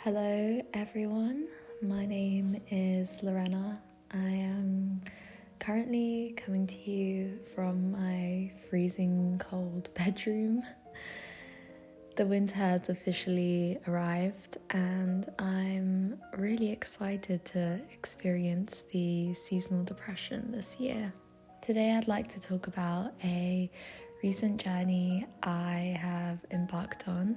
Hello everyone, my name is Lorena. I am currently coming to you from my freezing cold bedroom. The winter has officially arrived and I'm really excited to experience the seasonal depression this year. Today I'd like to talk about a recent journey I have embarked on,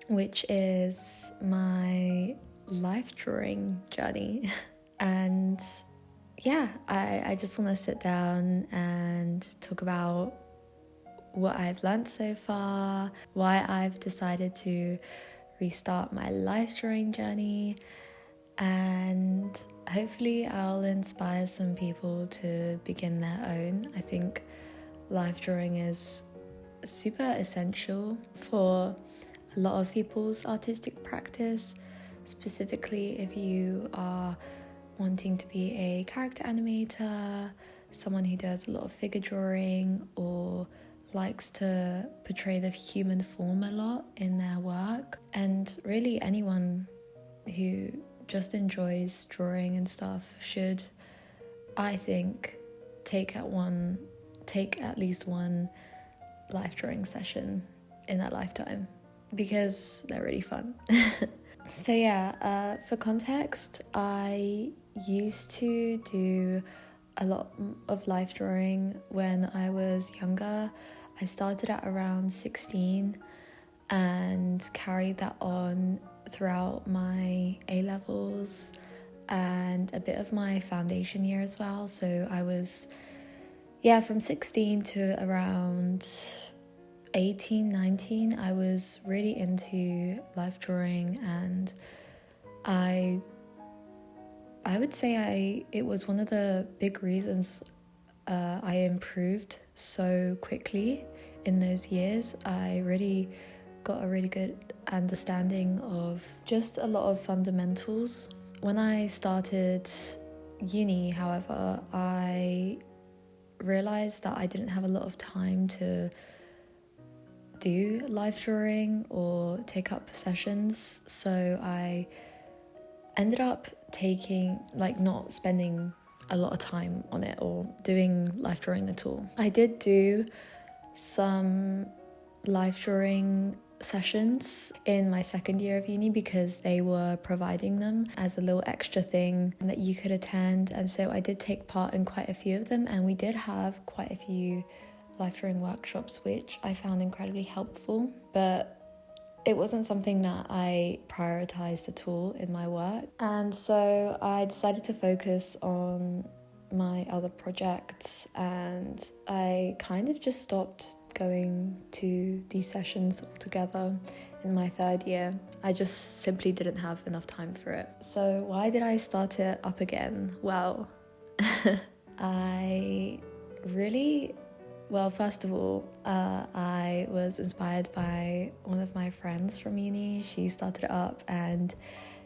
which is my life drawing journey. And yeah, I just want to sit down and talk about what I've learned so far, why I've decided to restart my life drawing journey, and hopefully I'll inspire some people to begin their own. I think life drawing is super essential for a lot of people's artistic practice, specifically if you are wanting to be a character animator, someone who does a lot of figure drawing or likes to portray the human form a lot in their work, and really anyone who just enjoys drawing and stuff should, I think, take at least one life drawing session in their lifetime, because they're really fun. So yeah, for context, I used to do a lot of life drawing when I was younger. I started at around 16 and carried that on throughout my A-levels and a bit of my foundation year as well. So I was, from 16 to around 18, 19, I was really into life drawing, and I would say it was one of the big reasons I improved so quickly in those years. I really got a really good understanding of just a lot of fundamentals. When I started uni, however, I realized that I didn't have a lot of time to do life drawing or take up sessions, so I ended up not spending a lot of time on it or doing life drawing at all. I did do some life drawing sessions in my second year of uni because they were providing them as a little extra thing that you could attend, and so I did take part in quite a few of them, and we did have quite a few life drawing workshops, which I found incredibly helpful, but it wasn't something that I prioritized at all in my work. And so I decided to focus on my other projects, and I kind of just stopped going to these sessions altogether in my third year. I just simply didn't have enough time for it. So why did I start it up again? Well, first of all, I was inspired by one of my friends from uni. She started it up and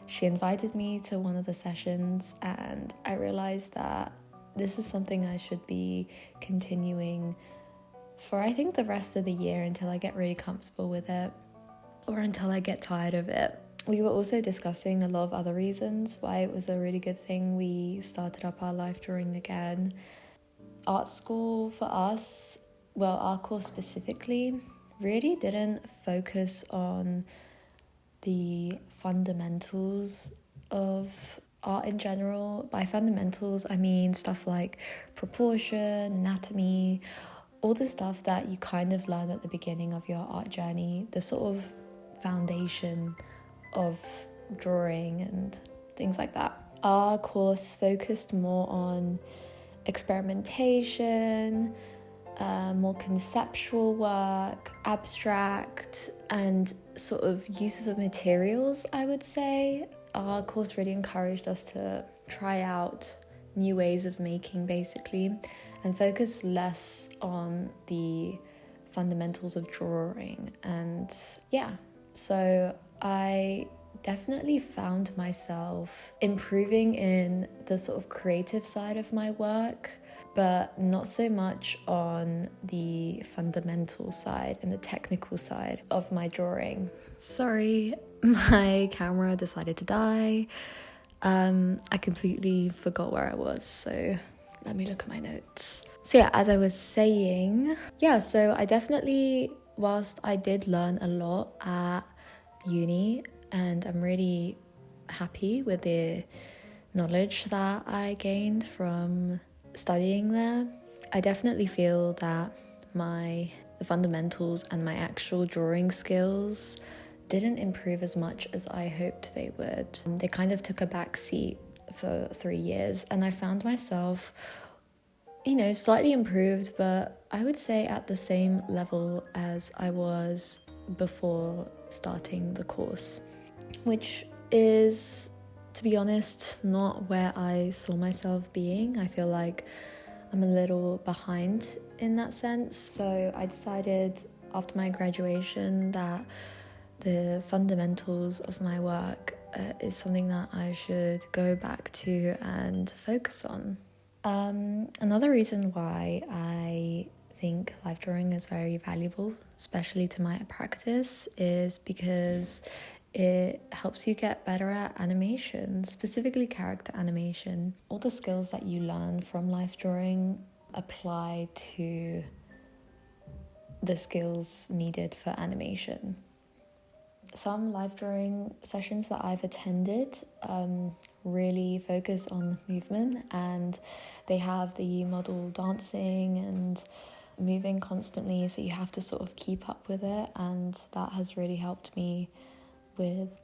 she invited me to one of the sessions, and I realized that this is something I should be continuing for, I think, the rest of the year until I get really comfortable with it or until I get tired of it. We were also discussing a lot of other reasons why it was a really good thing we started up our life drawing again. Art school for us, our course specifically, really didn't focus on the fundamentals of art in general. By fundamentals, I mean stuff like proportion, anatomy, all the stuff that you kind of learn at the beginning of your art journey, the sort of foundation of drawing and things like that. Our course focused more on experimentation, more conceptual work, abstract, and sort of use of materials, I would say. Our course really encouraged us to try out new ways of making, basically, and focus less on the fundamentals of drawing. And so I definitely found myself improving in the sort of creative side of my work, but not so much on the fundamental side and the technical side of my drawing. Sorry, my camera decided to die. I completely forgot where I was, so let me look at my notes. So yeah, as I was saying, so I definitely, whilst I did learn a lot at uni, and I'm really happy with the knowledge that I gained from studying there, I definitely feel that the fundamentals and my actual drawing skills didn't improve as much as I hoped they would. They kind of took a back seat for 3 years, and I found myself, slightly improved, but I would say at the same level as I was before starting the course, which is, to be honest, not where I saw myself being. I feel like I'm a little behind in that sense. So I decided after my graduation that the fundamentals of my work is something that I should go back to and focus on. Another reason why I think life drawing is very valuable, especially to my practice, is because it helps you get better at animation, specifically character animation. All the skills that you learn from life drawing apply to the skills needed for animation. Some life drawing sessions that I've attended really focus on movement, and they have the model dancing and moving constantly, so you have to sort of keep up with it, and that has really helped me with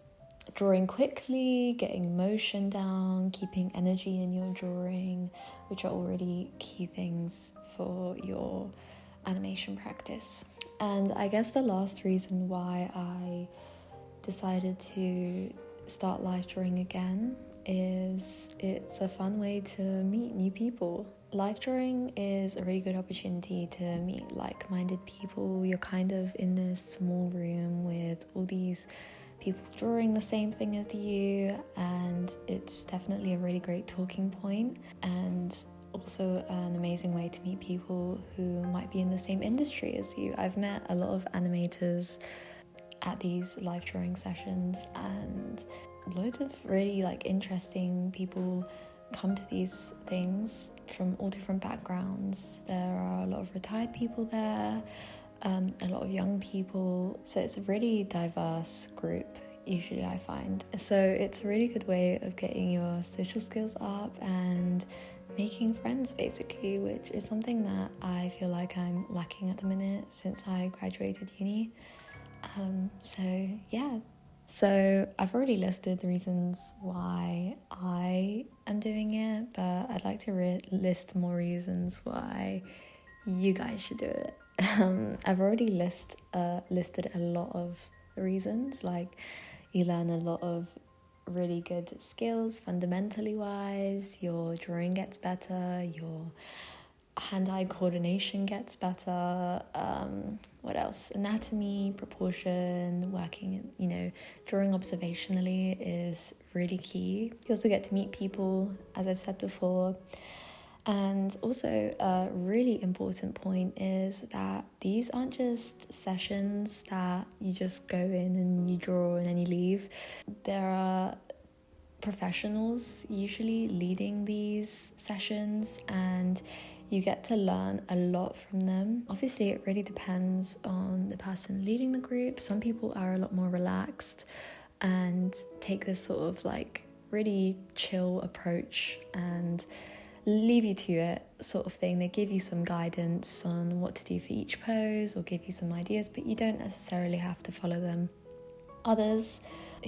drawing quickly, getting motion down, keeping energy in your drawing, which are already key things for your animation practice. And I guess the last reason why I decided to start life drawing again is it's a fun way to meet new people. Life drawing is a really good opportunity to meet like-minded people. You're kind of in this small room with all these people drawing the same thing as you, and it's definitely a really great talking point, and also an amazing way to meet people who might be in the same industry as you. I've met a lot of animators at these life drawing sessions, and loads of really interesting people come to these things from all different backgrounds. There are a lot of retired people there, a lot of young people, so it's a really diverse group usually, I find. So it's a really good way of getting your social skills up and making friends, basically, which is something that I feel like I'm lacking at the minute since I graduated uni. So I've already listed the reasons why I am doing it, but I'd like to list more reasons why you guys should do it. I've already listed a lot of reasons. You learn a lot of really good skills fundamentally wise, your drawing gets better, your hand-eye coordination gets better, what else? Anatomy, proportion, working, drawing observationally is really key. You also get to meet people, as I've said before. And also a really important point is that these aren't just sessions that you just go in and you draw and then you leave. There are professionals usually leading these sessions, and you get to learn a lot from them. Obviously, it really depends on the person leading the group. Some people are a lot more relaxed and take this sort of really chill approach and leave you to it sort of thing. They give you some guidance on what to do for each pose or give you some ideas, but you don't necessarily have to follow them. Others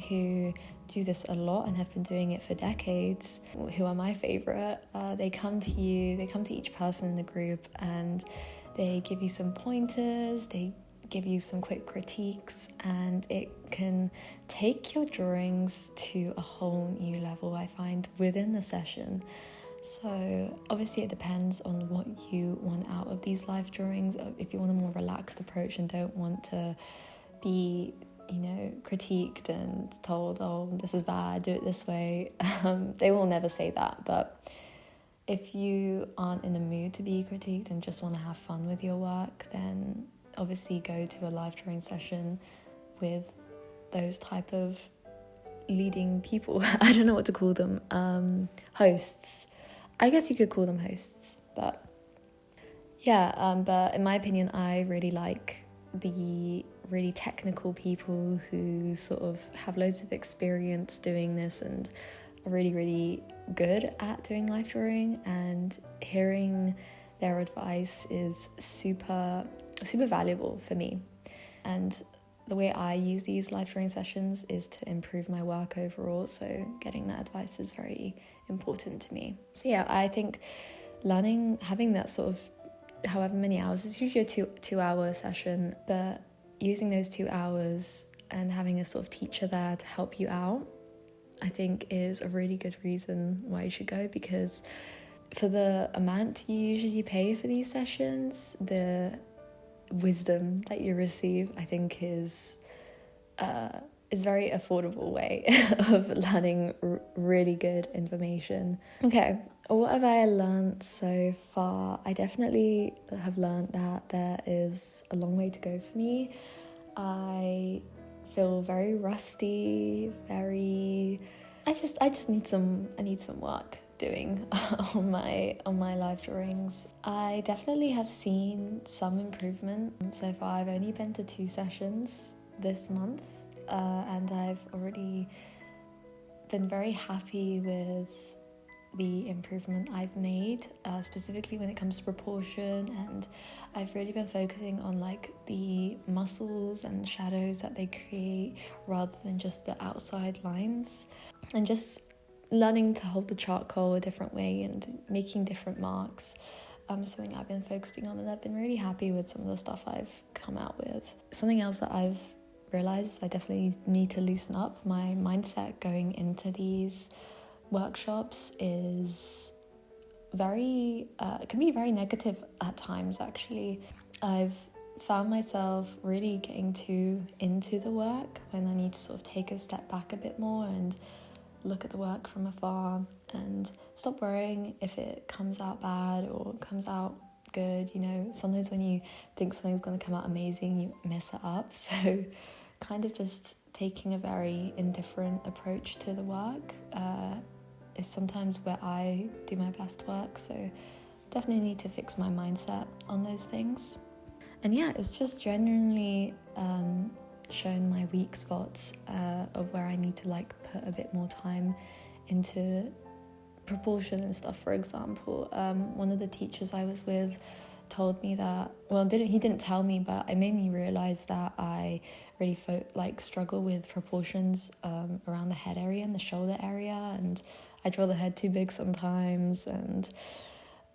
who do this a lot and have been doing it for decades, who are my favorite, they come to each person in the group and they give you some pointers, they give you some quick critiques, and it can take your drawings to a whole new level, I find, within the session. So obviously it depends on what you want out of these live drawings. If you want a more relaxed approach and don't want to be critiqued and told, oh, this is bad, do it this way, they will never say that. But if you aren't in the mood to be critiqued and just want to have fun with your work, then obviously go to a live drawing session with those type of leading people. I don't know what to call them. Hosts. I guess you could call them hosts, but yeah, but in my opinion, I really like the really technical people who sort of have loads of experience doing this and are really, really good at doing life drawing, and hearing their advice is super, super valuable for me. And the way I use these life drawing sessions is to improve my work overall, so getting that advice is very important to me. So yeah, I think having that sort of however many hours, it's usually a two-hour session, but using those 2 hours and having a sort of teacher there to help you out, I think is a really good reason why you should go, because for the amount you usually pay for these sessions, the wisdom that you receive, I think is very affordable way of learning really good information. Okay, what have I learned so far? I definitely have learned that there is a long way to go for me. I feel very rusty, I just need some work doing on my live drawings. I definitely have seen some improvement so far. I've only been to 2 sessions this month, and I've already been very happy with the improvement I've made, specifically when it comes to proportion, and I've really been focusing on like the muscles and shadows that they create rather than just the outside lines, and just learning to hold the charcoal a different way and making different marks. Something I've been focusing on, and I've been really happy with some of the stuff I've come out with. Something else that I've realized is I definitely need to loosen up. My mindset going into these workshops is it can be very negative at times, actually. I've found myself really getting too into the work when I need to sort of take a step back a bit more and look at the work from afar and stop worrying if it comes out bad or comes out good. You know, sometimes when you think something's going to come out amazing, you mess it up. So kind of just taking a very indifferent approach to the work is sometimes where I do my best work. So definitely need to fix my mindset on those things. And yeah, it's just genuinely shown my weak spots of where I need to like put a bit more time into proportion and stuff. For example, one of the teachers I was with told me that, he didn't tell me, but it made me realize that I really struggle with proportions around the head area and the shoulder area, and I draw the head too big sometimes, and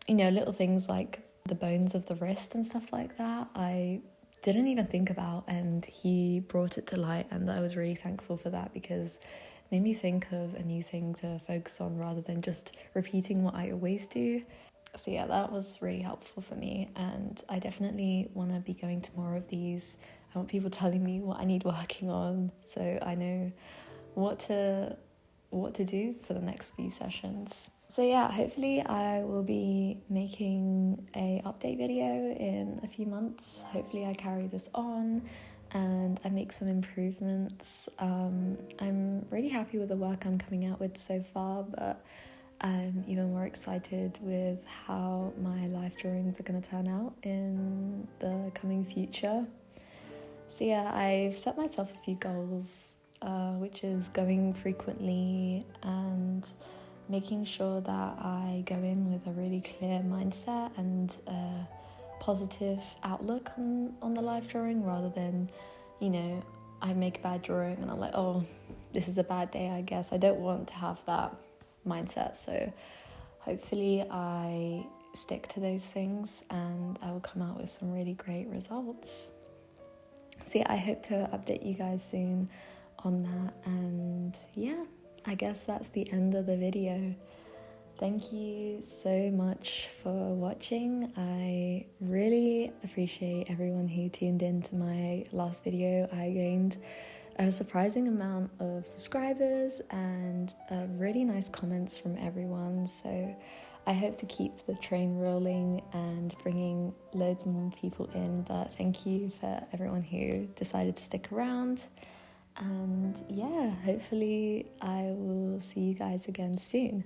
you know, little things like the bones of the wrist and stuff like that I didn't even think about, and he brought it to light, and I was really thankful for that because it made me think of a new thing to focus on rather than just repeating what I always do. So yeah, that was really helpful for me, and I definitely want to be going to more of these. I want people telling me what I need working on, so I know what to do for the next few sessions. So yeah, hopefully I will be making a update video in a few months. Hopefully I carry this on and I make some improvements. I'm really happy with the work I'm coming out with so far, but I'm even more excited with how my life drawings are going to turn out in the coming future. So yeah, I've set myself a few goals, which is going frequently and making sure that I go in with a really clear mindset and a positive outlook on the life drawing, rather than, you know, I make a bad drawing and I'm like, oh, this is a bad day, I guess. I don't want to have that mindset. So hopefully I stick to those things and I will come out with some really great results. So yeah, I hope to update you guys soon on that, and yeah, I guess that's the end of the video. Thank you so much for watching. I really appreciate everyone who tuned in to my last video. I gained a surprising amount of subscribers and really nice comments from everyone, so I hope to keep the train rolling and bringing loads more people in. But thank you for everyone who decided to stick around. And yeah, hopefully I will see you guys again soon.